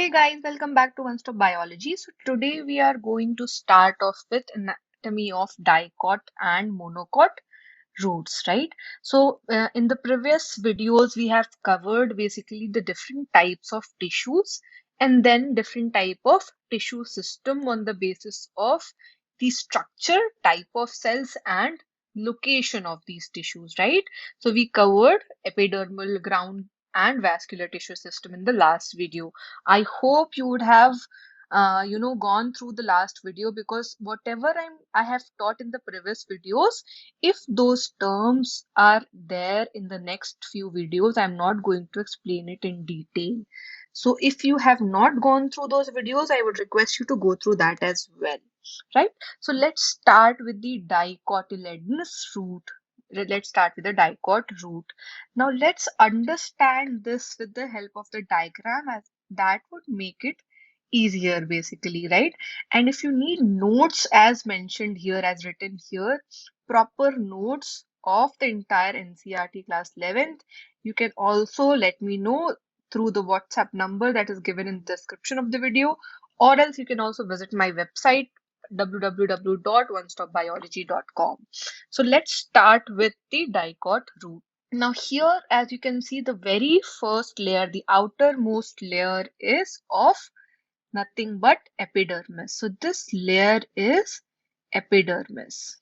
Hey guys, welcome back to One Stop Biology. So today we are going to start off with anatomy of dicot and monocot roots, right? So in the previous videos we have covered basically the different types of tissues and then different type of tissue system on the basis of the structure, type of cells and location of these tissues, right? So we covered epidermal, ground and vascular tissue system in the last video. I hope you would have gone through the last video, because whatever I have taught in the previous videos, if those terms are there in the next few videos, I'm not going to explain it in detail. So if you have not gone through those videos, I would request you to go through that as well, right? So let's start with the dicotyledonous root. Let's start with the dicot root. Now let's understand this with the help of the diagram, as that would make it easier basically, right? And if you need notes as mentioned here, as written here, proper notes of the entire NCERT class 11th, you can also let me know through the WhatsApp number that is given in the description of the video, or else you can also visit my website www.onestopbiology.com. So let's start with the dicot root. Now here, as you can see, the very first layer, the outermost layer is of nothing but epidermis. So this layer is epidermis,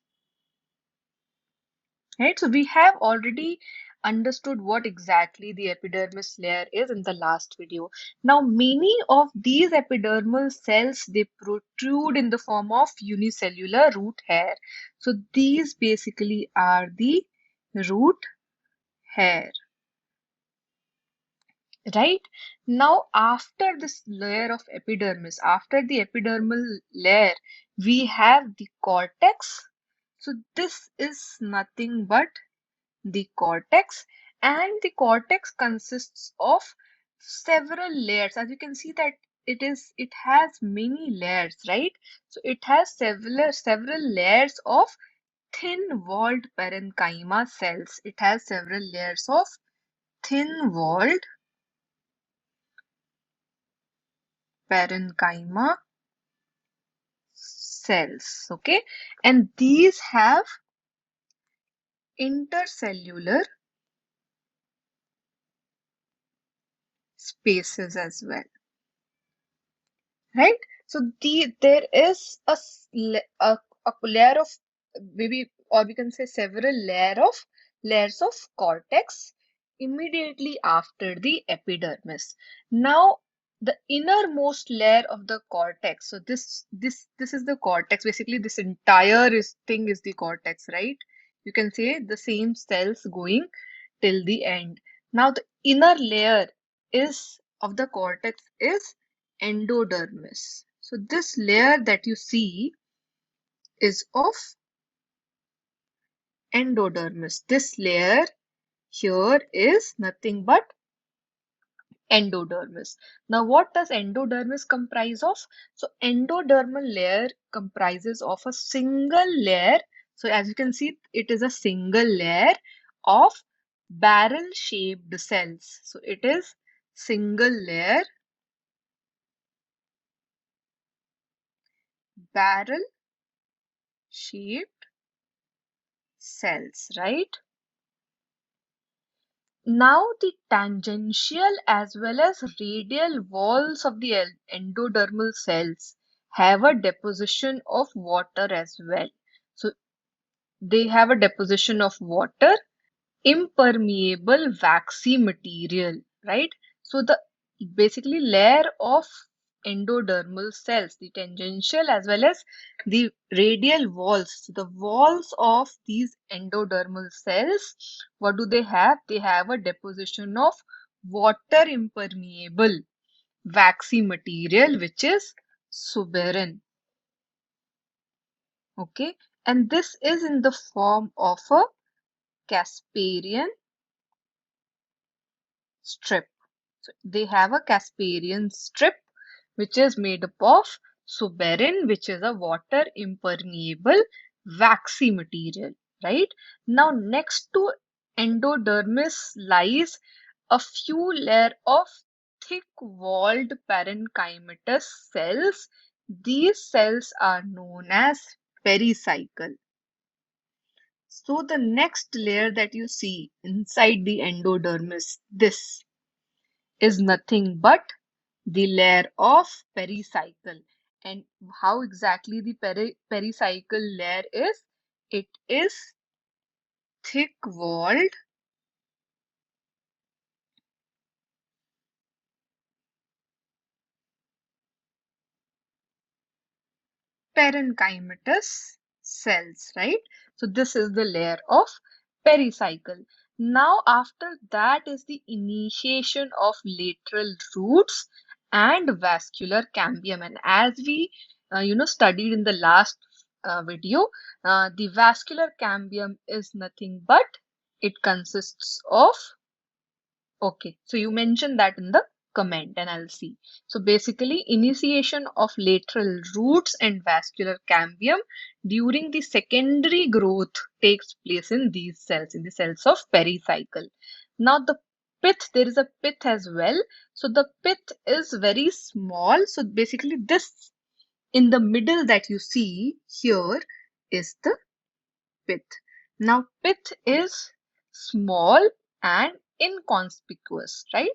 right? So we have already understood what exactly the epidermis layer is in the last video. Now many of these epidermal cells, they protrude in the form of unicellular root hair. So these basically are the root hair. Right? Now, after this layer of epidermis, after the epidermal layer, we have the cortex. So this is nothing but the cortex, and the cortex consists of several layers. As you can see that it has many layers, right? So it has several layers of thin-walled parenchyma cells. It has several layers of thin-walled parenchyma cells, okay? And these have intercellular spaces as well, right? So there is a layer of, maybe, or we can say several layers of cortex immediately after the epidermis. Now the innermost layer of the cortex, so this is the cortex. Basically this entire thing is the cortex, right? You can say the same cells going till the end. Now the inner layer is of the cortex is endodermis. So this layer that you see is of endodermis. This layer here is nothing but endodermis. Now what does endodermis comprise of? So endodermal layer comprises of a single layer. So as you can see, it is a single layer of barrel shaped cells. So it is single layer barrel shaped cells, right? Now the tangential as well as radial walls of the endodermal cells have a deposition of water as well. So they have a deposition of water, impermeable waxy material, right? So the basically layer of endodermal cells, the tangential as well as the radial walls. So the walls of these endodermal cells, what do they have? They have a deposition of water impermeable waxy material, which is suberin. Okay, and this is in the form of a Casparian strip. So they have a Casparian strip which is made up of suberin, which is a water impermeable waxy material, right? Now next to endodermis lies a few layer of thick-walled parenchymatous cells. These cells are known as pericycle. So the next layer that you see inside the endodermis, this is nothing but the layer of pericycle. And how exactly the pericycle layer is? It is thick-walled parenchymatous cells, right? So this is the layer of pericycle. Now after that is the initiation of lateral roots and vascular cambium. And as we studied in the last video, the vascular cambium is nothing but it consists of. Okay, so you mentioned that in the comment and I'll see. So basically, initiation of lateral roots and vascular cambium during the secondary growth takes place in these cells, in the cells of pericycle. Now the pith, there is a pith as well. So the pith is very small. So basically this in the middle that you see here is the pith. Now, pith is small and inconspicuous, right?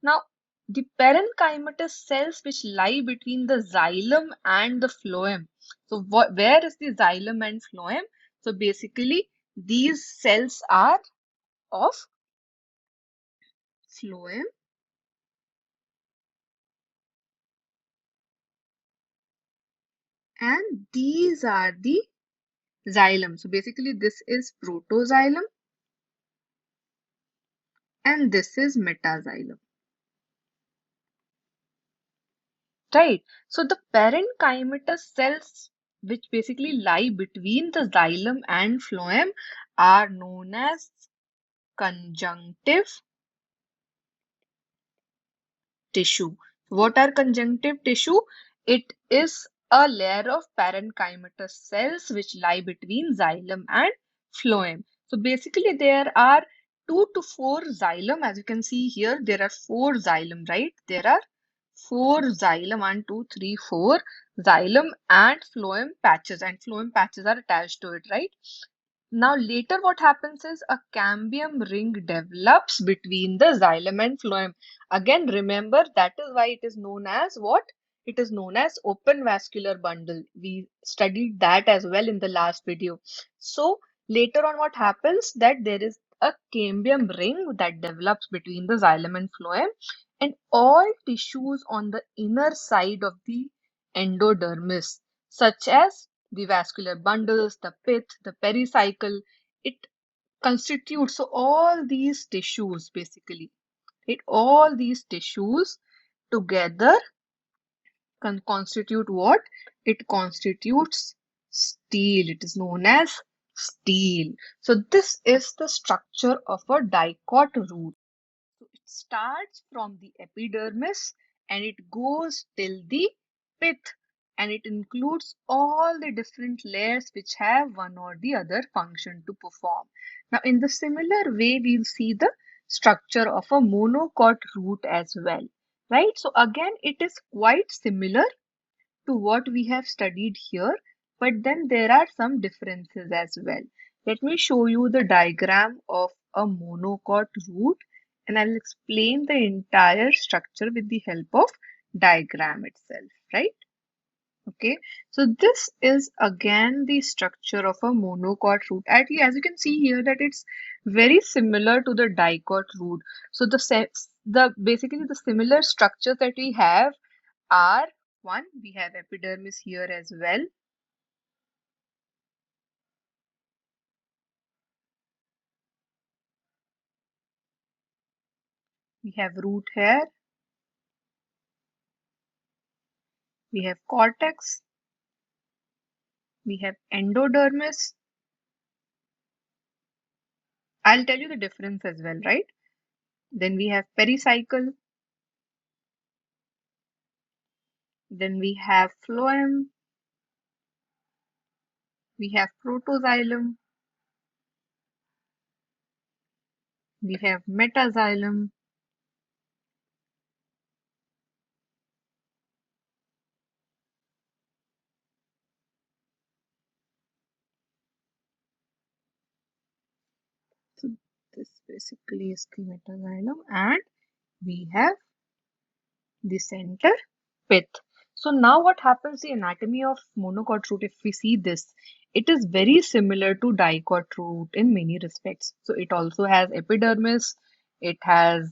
Now, the parenchymatous cells which lie between the xylem and the phloem. So, where is the xylem and phloem? So, basically, these cells are of phloem and these are the xylem. So, basically, this is protoxylem and this is metaxylem. Right. So the parenchymatous cells, which basically lie between the xylem and phloem, are known as conjunctive tissue. What are conjunctive tissue? It is a layer of parenchymatous cells which lie between xylem and phloem. So basically there are 2 to 4 xylem. As you can see here, there are 4 xylem, right? There are 4 xylem, 1, 2, 3, 4 xylem and phloem patches, and phloem patches are attached to it, right? Now later what happens is a cambium ring develops between the xylem and phloem. Again, remember that is why it is known as what? It is known as open vascular bundle. We studied that as well in the last video. So later on what happens that there is a cambium ring that develops between the xylem and phloem, and all tissues on the inner side of the endodermis, such as the vascular bundles, the pith, the pericycle, it constitutes. So all these tissues basically, right? All these tissues together constitute what? It constitutes steel. It is known as steel. So this is the structure of a dicot root. So it starts from the epidermis and it goes till the pith, and it includes all the different layers which have one or the other function to perform. Now, in the similar way, we'll see the structure of a monocot root as well, right? So again, it is quite similar to what we have studied here, but then there are some differences as well. Let me show you the diagram of a monocot root and I'll explain the entire structure with the help of diagram itself, right? Okay, so this is again the structure of a monocot root. Actually, as you can see here that it's very similar to the dicot root. So the basically the similar structures that we have are one, we have epidermis here as well. We have root hair. We have cortex. We have endodermis. I'll tell you the difference as well, right? Then we have pericycle. Then we have phloem. We have protoxylem. We have metaxylem. This basically is the metaxylem, and we have the center pith. So now what happens, the anatomy of monocot root, if we see this, it is very similar to dicot root in many respects. So it also has epidermis, it has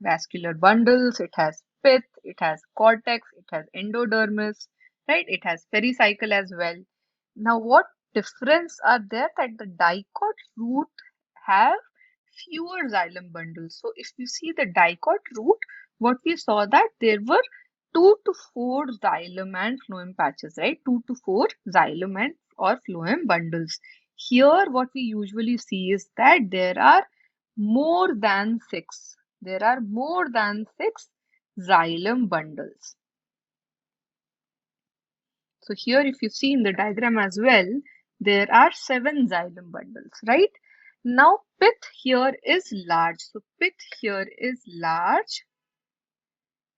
vascular bundles, it has pith, it has cortex, it has endodermis, right? It has pericycle as well. Now what difference are there, that the dicot root have fewer xylem bundles. So if you see the dicot root, what we saw that there were 2 to 4 xylem and phloem patches, right? 2 to 4 xylem and or phloem bundles. Here, what we usually see is that there are more than 6. There are more than 6 xylem bundles. So here, if you see in the diagram as well, there are 7 xylem bundles, right? Now, pith here is large. So pith here is large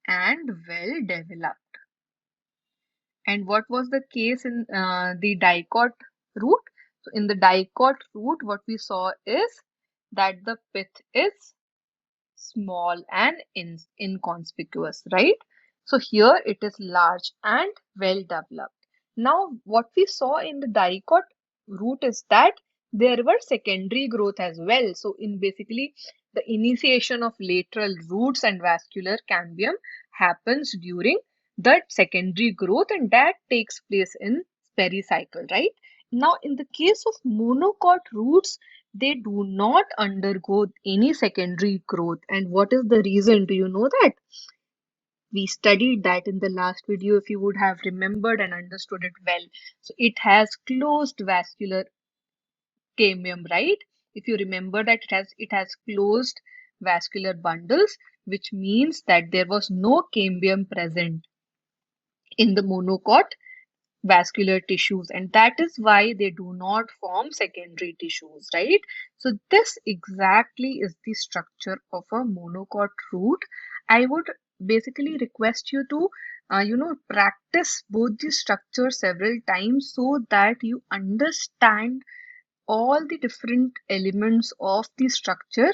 and well developed. And what was the case in the dicot root? So in the dicot root, what we saw is that the pith is small and inconspicuous, right? So here it is large and well developed. Now, what we saw in the dicot root is that there were secondary growth as well. So in basically the initiation of lateral roots and vascular cambium happens during that secondary growth, and that takes place in pericycle, right? Now, in the case of monocot roots, they do not undergo any secondary growth. And what is the reason? Do you know that? We studied that in the last video, if you would have remembered and understood it well. So it has closed vascular cambium, right? If you remember that it has closed vascular bundles, which means that there was no cambium present in the monocot vascular tissues, and that is why they do not form secondary tissues, right? So this exactly is the structure of a monocot root. I would basically request you to practice both the structures several times so that you understand all the different elements of the structure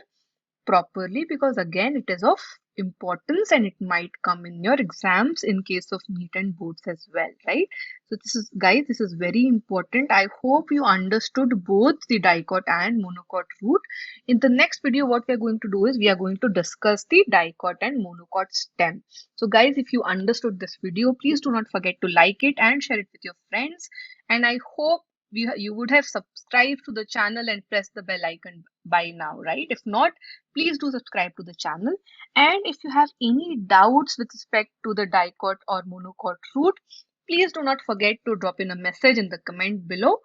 properly, because again it is of importance and it might come in your exams in case of NEET and boards as well, right? So this is, guys, this is very important. I hope you understood both the dicot and monocot root. In the next video, what we are going to do is we are going to discuss the dicot and monocot stem. So guys, if you understood this video, please do not forget to like it and share it with your friends, and I hope you would have subscribed to the channel and pressed the bell icon by now, right? If not, please do subscribe to the channel. And if you have any doubts with respect to the dicot or monocot root, please do not forget to drop in a message in the comment below,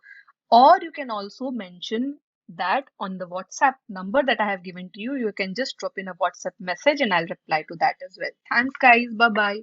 or you can also mention that on the WhatsApp number that I have given to you. You can just drop in a WhatsApp message and I'll reply to that as well. Thanks guys. Bye bye.